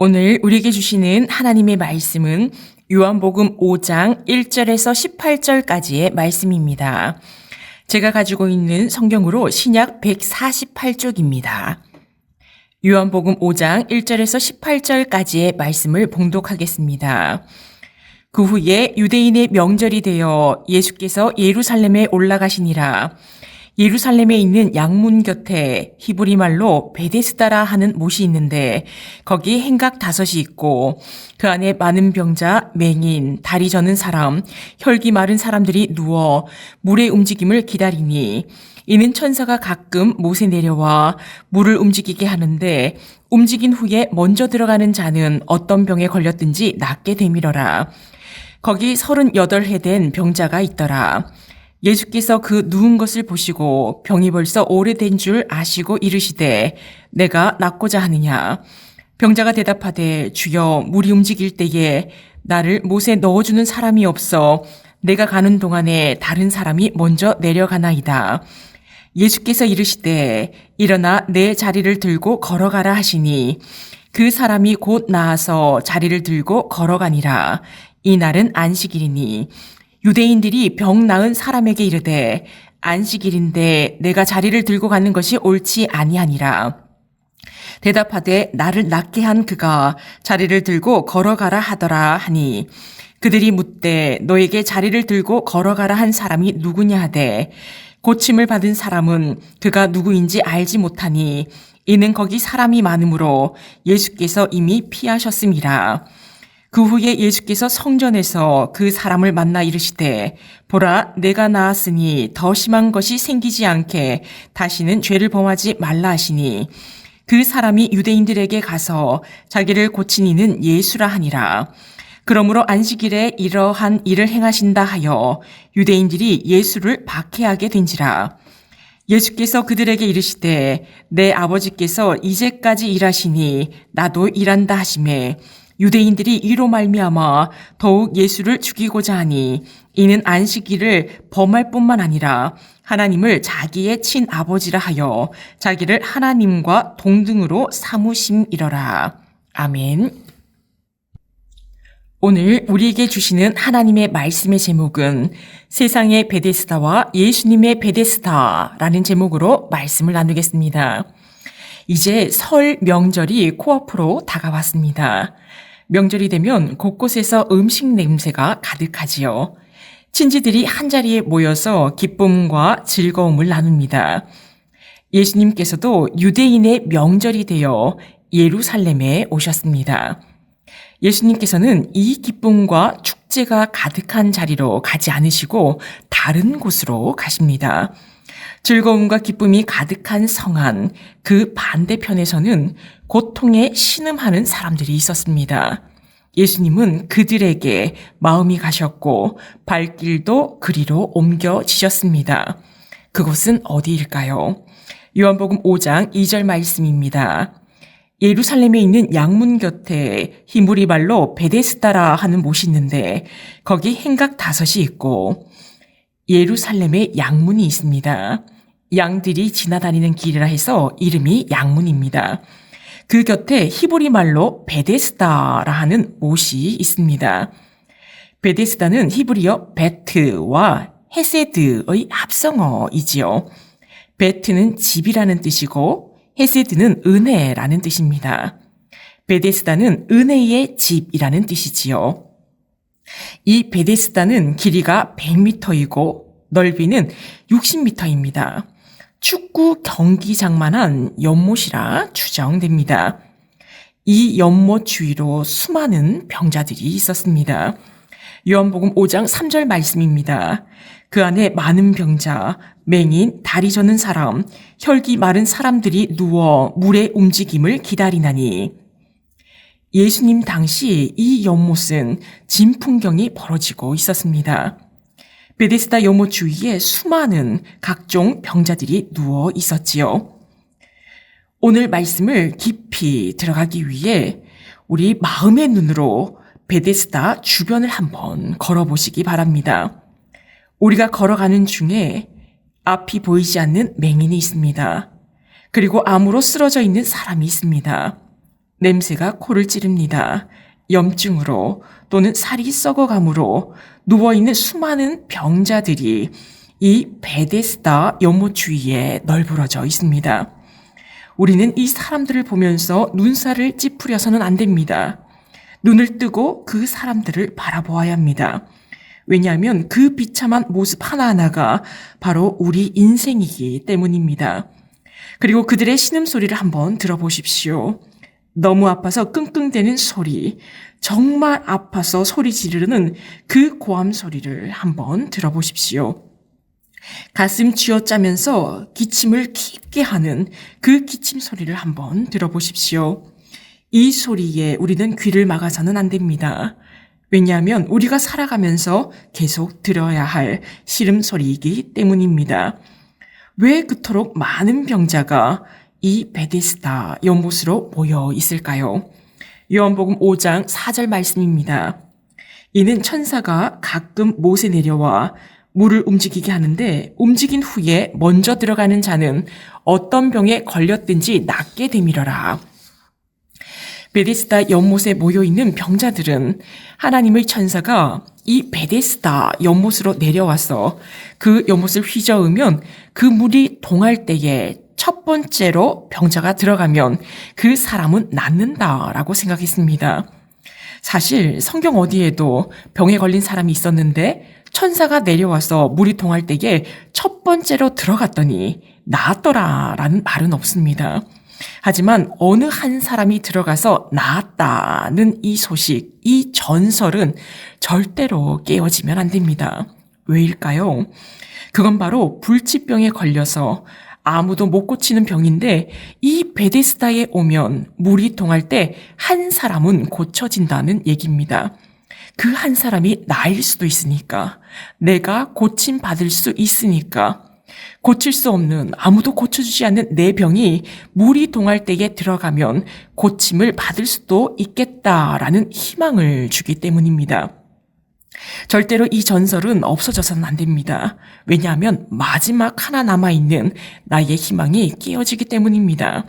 오늘 우리에게 주시는 하나님의 말씀은 요한복음 5장 1절에서 18절까지의 말씀입니다. 제가 가지고 있는 성경으로 신약 148쪽입니다. 요한복음 5장 1절에서 18절까지의 말씀을 봉독하겠습니다. 그 후에 유대인의 명절이 되어 예수께서 예루살렘에 올라가시니라. 예루살렘에 있는 양문 곁에 히브리 말로 베데스다라 하는 못이 있는데 거기 행각 5이 있고 그 안에 많은 병자, 맹인, 다리 저는 사람, 혈기 마른 사람들이 누워 물의 움직임을 기다리니 이는 천사가 가끔 못에 내려와 물을 움직이게 하는데 움직인 후에 먼저 들어가는 자는 어떤 병에 걸렸든지 낫게 되밀어라. 거기 38해 된 병자가 있더라. 예수께서 그 누운 것을 보시고 병이 벌써 오래된 줄 아시고 이르시되 내가 낫고자 하느냐. 병자가 대답하되 주여 물이 움직일 때에 나를 못에 넣어주는 사람이 없어 내가 가는 동안에 다른 사람이 먼저 내려가나이다. 예수께서 이르시되 일어나 내 자리를 들고 걸어가라 하시니 그 사람이 곧 나아서 자리를 들고 걸어가니라. 이 날은 안식일이니 유대인들이 병 나은 사람에게 이르되 안식일인데 내가 자리를 들고 가는 것이 옳지 아니하니라. 대답하되 나를 낫게 한 그가 자리를 들고 걸어가라 하더라 하니 그들이 묻되 너에게 자리를 들고 걸어가라 한 사람이 누구냐 하되 고침을 받은 사람은 그가 누구인지 알지 못하니 이는 거기 사람이 많으므로 예수께서 이미 피하셨음이라. 그 후에 예수께서 성전에서 그 사람을 만나 이르시되 보라 내가 나았으니 더 심한 것이 생기지 않게 다시는 죄를 범하지 말라 하시니 그 사람이 유대인들에게 가서 자기를 고친 이는 예수라 하니라. 그러므로 안식일에 이러한 일을 행하신다 하여 유대인들이 예수를 박해하게 된지라. 예수께서 그들에게 이르시되 내 아버지께서 이제까지 일하시니 나도 일한다 하시매 유대인들이 이로 말미암아 더욱 예수를 죽이고자 하니 이는 안식일을 범할 뿐만 아니라 하나님을 자기의 친아버지라 하여 자기를 하나님과 동등으로 삼으심이러라. 아멘. 오늘 우리에게 주시는 하나님의 말씀의 제목은 세상의 베데스다와 예수님의 베데스다라는 제목으로 말씀을 나누겠습니다. 이제 설 명절이 코앞으로 다가왔습니다. 명절이 되면 곳곳에서 음식 냄새가 가득하지요. 친지들이 한자리에 모여서 기쁨과 즐거움을 나눕니다. 예수님께서도 유대인의 명절이 되어 예루살렘에 오셨습니다. 예수님께서는 이 기쁨과 축제가 가득한 자리로 가지 않으시고 다른 곳으로 가십니다. 즐거움과 기쁨이 가득한 성안, 그 반대편에서는 고통에 신음하는 사람들이 있었습니다. 예수님은 그들에게 마음이 가셨고 발길도 그리로 옮겨지셨습니다. 그곳은 어디일까요? 요한복음 5장 2절 말씀입니다. 예루살렘에 있는 양문 곁에 히브리 말로 베데스다라 하는 못이 있는데 거기 행각 5이 있고 예루살렘에 양문이 있습니다. 양들이 지나다니는 길이라 해서 이름이 양문입니다. 그 곁에 히브리 말로 베데스다라 하는 못이 있습니다. 베데스다는 히브리어 베트와 헤세드의 합성어이지요. 베트는 집이라는 뜻이고 헤세드는 은혜라는 뜻입니다. 베데스다는 은혜의 집이라는 뜻이지요. 이 베데스다는 길이가 100m이고 넓이는 60m입니다. 축구 경기장만한 연못이라 추정됩니다. 이 연못 주위로 수많은 병자들이 있었습니다. 요한복음 5장 3절 말씀입니다. 그 안에 많은 병자, 맹인, 다리 저는 사람, 혈기 마른 사람들이 누워 물의 움직임을 기다리나니 예수님 당시 이 연못은 진풍경이 벌어지고 있었습니다. 베데스다 연못 주위에 수많은 각종 병자들이 누워 있었지요. 오늘 말씀을 깊이 들어가기 위해 우리 마음의 눈으로 베데스다 주변을 한번 걸어보시기 바랍니다. 우리가 걸어가는 중에 앞이 보이지 않는 맹인이 있습니다. 그리고 암으로 쓰러져 있는 사람이 있습니다. 냄새가 코를 찌릅니다. 염증으로 또는 살이 썩어감으로 누워있는 수많은 병자들이 이 베데스다 연못 주위에 널브러져 있습니다. 우리는 이 사람들을 보면서 눈살을 찌푸려서는 안 됩니다. 눈을 뜨고 그 사람들을 바라보아야 합니다. 왜냐하면 그 비참한 모습 하나하나가 바로 우리 인생이기 때문입니다. 그리고 그들의 신음소리를 한번 들어보십시오. 너무 아파서 끙끙대는 소리, 정말 아파서 소리 지르는 그 고함 소리를 한번 들어보십시오. 가슴 쥐어짜면서 기침을 깊게 하는 그 기침 소리를 한번 들어보십시오. 이 소리에 우리는 귀를 막아서는 안 됩니다. 왜냐하면 우리가 살아가면서 계속 들어야 할 시름소리이기 때문입니다. 왜 그토록 많은 병자가 이 베데스다 연못으로 모여 있을까요? 요한복음 5장 4절 말씀입니다. 이는 천사가 가끔 못에 내려와 물을 움직이게 하는데 움직인 후에 먼저 들어가는 자는 어떤 병에 걸렸든지 낫게 되밀어라. 베데스다 연못에 모여있는 병자들은 하나님의 천사가 이 베데스다 연못으로 내려와서 그 연못을 휘저으면 그 물이 동할 때에 첫 번째로 병자가 들어가면 그 사람은 낫는다라고 생각했습니다. 사실 성경 어디에도 병에 걸린 사람이 있었는데 천사가 내려와서 물이 동할 때에 첫 번째로 들어갔더니 나았더라라는 말은 없습니다. 하지만 어느 한 사람이 들어가서 나았다는 이 소식, 이 전설은 절대로 깨어지면 안 됩니다. 왜일까요? 그건 바로 불치병에 걸려서 아무도 못 고치는 병인데 이 베데스다에 오면 물이 동할 때 한 사람은 고쳐진다는 얘기입니다. 그 한 사람이 나일 수도 있으니까, 내가 고침 받을 수 있으니까, 고칠 수 없는, 아무도 고쳐주지 않는 내 병이 물이 동할 때에 들어가면 고침을 받을 수도 있겠다라는 희망을 주기 때문입니다. 절대로 이 전설은 없어져서는 안 됩니다. 왜냐하면 마지막 하나 남아있는 나의 희망이 깨어지기 때문입니다.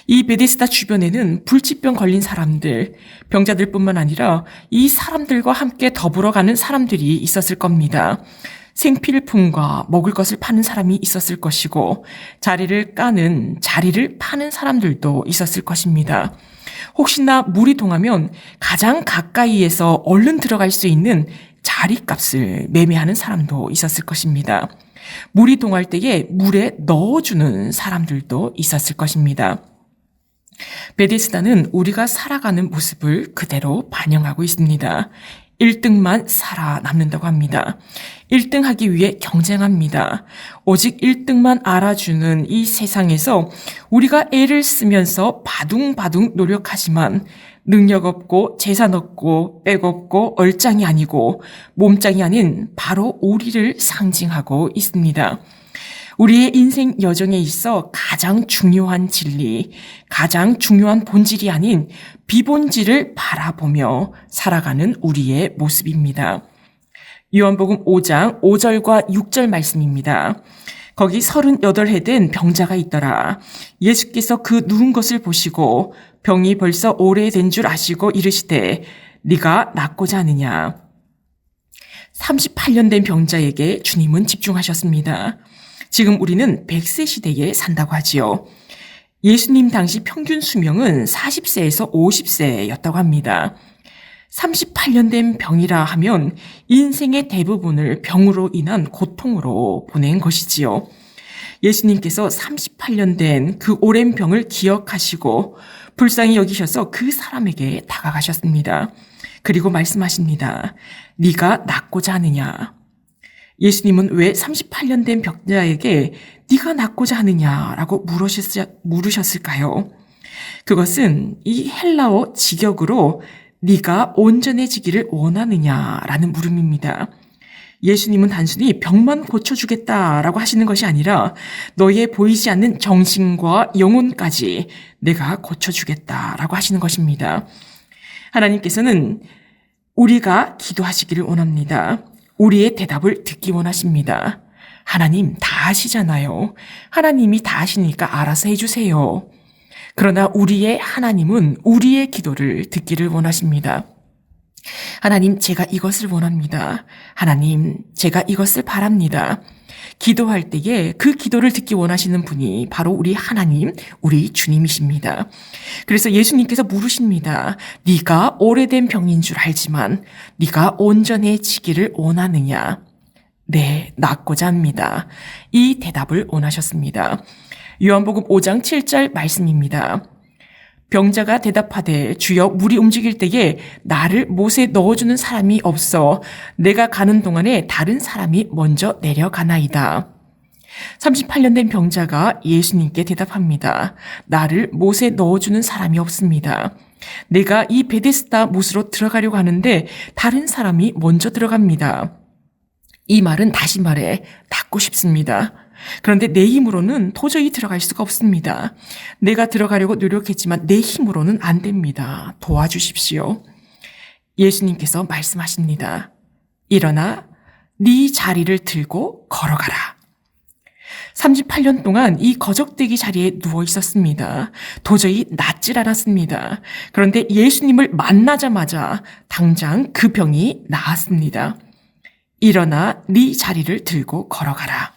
이 베데스다 주변에는 불치병 걸린 사람들, 병자들뿐만 아니라 이 사람들과 함께 더불어가는 사람들이 있었을 겁니다. 생필품과 먹을 것을 파는 사람이 있었을 것이고 자리를 파는 사람들도 있었을 것입니다. 혹시나 물이 동하면 가장 가까이에서 얼른 들어갈 수 있는 자리값을 매매하는 사람도 있었을 것입니다. 물이 동할 때에 물에 넣어주는 사람들도 있었을 것입니다. 베데스다는 우리가 살아가는 모습을 그대로 반영하고 있습니다. 1등만 살아남는다고 합니다. 1등 하기 위해 경쟁합니다. 오직 1등만 알아주는 이 세상에서 우리가 애를 쓰면서 바둥바둥 노력하지만 능력 없고 재산 없고 빽 없고 얼짱이 아니고 몸짱이 아닌 바로 우리를 상징하고 있습니다. 우리의 인생 여정에 있어 가장 중요한 진리, 가장 중요한 본질이 아닌 비본질을 바라보며 살아가는 우리의 모습입니다. 요한복음 5장 5절과 6절 말씀입니다. 거기 38해 된 병자가 있더라. 예수께서 그 누운 것을 보시고 병이 벌써 오래된 줄 아시고 이르시되 네가 낫고자 하느냐. 38년 된 병자에게 주님은 집중하셨습니다. 지금 우리는 100세 시대에 산다고 하지요. 예수님 당시 평균 수명은 40세에서 50세였다고 합니다. 38년 된 병이라 하면 인생의 대부분을 병으로 인한 고통으로 보낸 것이지요. 예수님께서 38년 된 그 오랜 병을 기억하시고 불쌍히 여기셔서 그 사람에게 다가가셨습니다. 그리고 말씀하십니다. 네가 낫고자 하느냐. 예수님은 왜 38년 된 병자에게 네가 낫고자 하느냐라고 물으셨을까요? 그것은 이 헬라어 직역으로 네가 온전해지기를 원하느냐라는 물음입니다. 예수님은 단순히 병만 고쳐주겠다라고 하시는 것이 아니라 너의 보이지 않는 정신과 영혼까지 내가 고쳐주겠다라고 하시는 것입니다. 하나님께서는 우리가 기도하시기를 원합니다. 우리의 대답을 듣기 원하십니다. 하나님 다 아시잖아요. 하나님이 다 아시니까 알아서 해주세요. 그러나 우리의 하나님은 우리의 기도를 듣기를 원하십니다. 하나님, 제가 이것을 원합니다. 하나님, 제가 이것을 바랍니다. 기도할 때에 그 기도를 듣기 원하시는 분이 바로 우리 하나님, 우리 주님이십니다. 그래서 예수님께서 물으십니다. 네가 오래된 병인 줄 알지만 네가 온전해지기를 원하느냐? 네, 낫고자 합니다. 이 대답을 원하셨습니다. 요한복음 5장 7절 말씀입니다. 병자가 대답하되 주여 물이 움직일 때에 나를 못에 넣어주는 사람이 없어 내가 가는 동안에 다른 사람이 먼저 내려가나이다. 38년 된 병자가 예수님께 대답합니다. 나를 못에 넣어주는 사람이 없습니다. 내가 이 베데스다 못으로 들어가려고 하는데 다른 사람이 먼저 들어갑니다. 이 말은 다시 말해 낫고 싶습니다. 그런데 내 힘으로는 도저히 들어갈 수가 없습니다. 내가 들어가려고 노력했지만 내 힘으로는 안 됩니다. 도와주십시오. 예수님께서 말씀하십니다. 일어나 네 자리를 들고 걸어가라. 38년 동안 이 거적대기 자리에 누워 있었습니다. 도저히 낫질 않았습니다. 그런데 예수님을 만나자마자 당장 그 병이 나았습니다. 일어나 네 자리를 들고 걸어가라.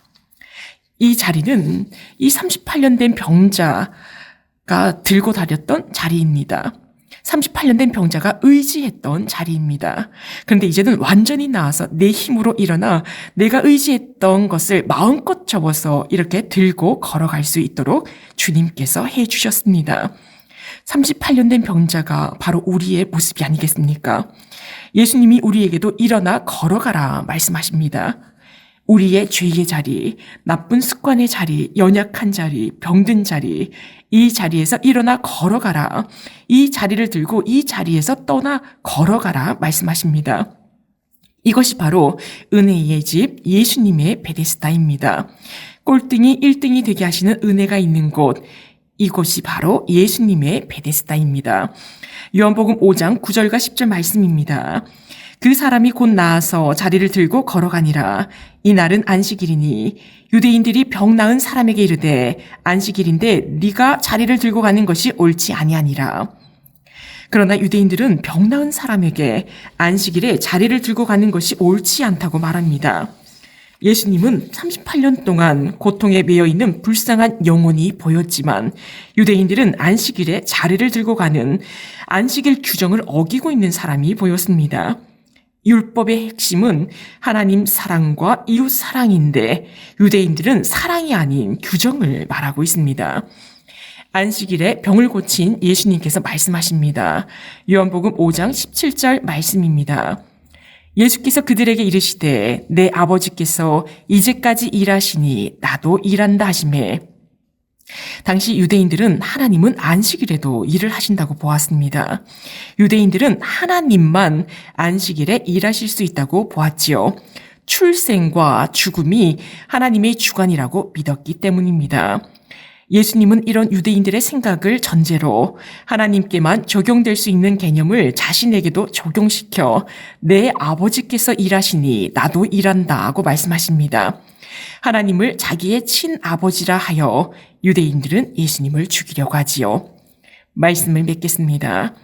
이 자리는 이 38년 된 병자가 들고 다녔던 자리입니다. 38년 된 병자가 의지했던 자리입니다. 그런데 이제는 완전히 나아서 내 힘으로 일어나 내가 의지했던 것을 마음껏 접어서 이렇게 들고 걸어갈 수 있도록 주님께서 해주셨습니다. 38년 된 병자가 바로 우리의 모습이 아니겠습니까? 예수님이 우리에게도 일어나 걸어가라 말씀하십니다. 우리의 죄의 자리, 나쁜 습관의 자리, 연약한 자리, 병든 자리, 이 자리에서 일어나 걸어가라. 이 자리를 들고 이 자리에서 떠나 걸어가라 말씀하십니다. 이것이 바로 은혜의 집 예수님의 베데스다입니다. 꼴등이 1등이 되게 하시는 은혜가 있는 곳, 이곳이 바로 예수님의 베데스다입니다. 요한복음 5장 9절과 10절 말씀입니다. 그 사람이 곧 나아서 자리를 들고 걸어가니라. 이날은 안식일이니 유대인들이 병 나은 사람에게 이르되 안식일인데 네가 자리를 들고 가는 것이 옳지 아니하니라. 그러나 유대인들은 병 나은 사람에게 안식일에 자리를 들고 가는 것이 옳지 않다고 말합니다. 예수님은 38년 동안 고통에 매여 있는 불쌍한 영혼이 보였지만 유대인들은 안식일에 자리를 들고 가는 안식일 규정을 어기고 있는 사람이 보였습니다. 율법의 핵심은 하나님 사랑과 이웃 사랑인데 유대인들은 사랑이 아닌 규정을 말하고 있습니다. 안식일에 병을 고친 예수님께서 말씀하십니다. 요한복음 5장 17절 말씀입니다. 예수께서 그들에게 이르시되 내 아버지께서 이제까지 일하시니 나도 일한다 하시매. 당시 유대인들은 하나님은 안식일에도 일을 하신다고 보았습니다. 유대인들은 하나님만 안식일에 일하실 수 있다고 보았지요. 출생과 죽음이 하나님의 주관이라고 믿었기 때문입니다. 예수님은 이런 유대인들의 생각을 전제로 하나님께만 적용될 수 있는 개념을 자신에게도 적용시켜 내 아버지께서 일하시니 나도 일한다고 말씀하십니다. 하나님을 자기의 친아버지라 하여 유대인들은 예수님을 죽이려고 하지요. 말씀을 맺겠습니다.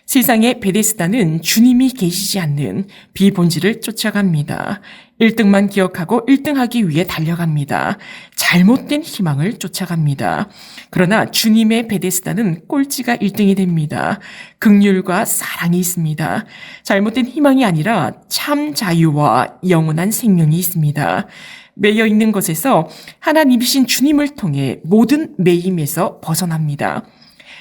세상의 베데스다는 주님이 계시지 않는 비본질을 쫓아갑니다. 1등만 기억하고 1등하기 위해 달려갑니다. 잘못된 희망을 쫓아갑니다. 그러나 주님의 베데스다는 꼴찌가 1등이 됩니다. 긍휼과 사랑이 있습니다. 잘못된 희망이 아니라 참 자유와 영원한 생명이 있습니다. 매여 있는 것에서 하나님이신 주님을 통해 모든 매임에서 벗어납니다.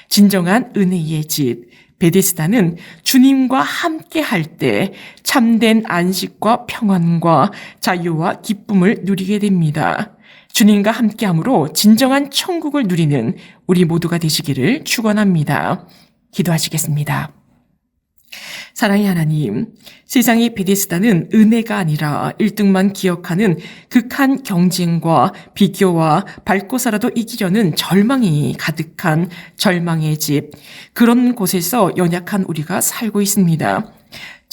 진정한 은혜의 집 베데스다는 주님과 함께 할 때 참된 안식과 평안과 자유와 기쁨을 누리게 됩니다. 주님과 함께함으로 진정한 천국을 누리는 우리 모두가 되시기를 축원합니다. 기도하시겠습니다. 사랑의 하나님, 세상의 베데스다는 은혜가 아니라 1등만 기억하는 극한 경쟁과 비교와 밟고 살아도 이기려는 절망이 가득한 절망의 집, 그런 곳에서 연약한 우리가 살고 있습니다.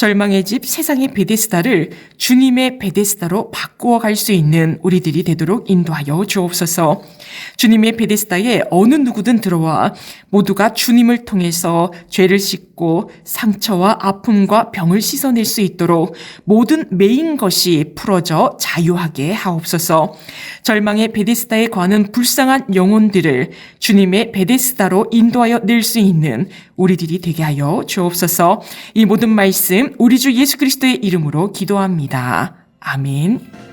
절망의 집 세상의 베데스다를 주님의 베데스다로 바꾸어 갈 수 있는 우리들이 되도록 인도하여 주옵소서. 주님의 베데스다에 어느 누구든 들어와 모두가 주님을 통해서 죄를 씻고 상처와 아픔과 병을 씻어낼 수 있도록 모든 매인 것이 풀어져 자유하게 하옵소서. 절망의 베데스다에 거하는 불쌍한 영혼들을 주님의 베데스다로 인도하여 낼 수 있는 우리들이 되게 하여 주옵소서. 이 모든 말씀 우리 주 예수 그리스도의 이름으로 기도합니다. 아멘.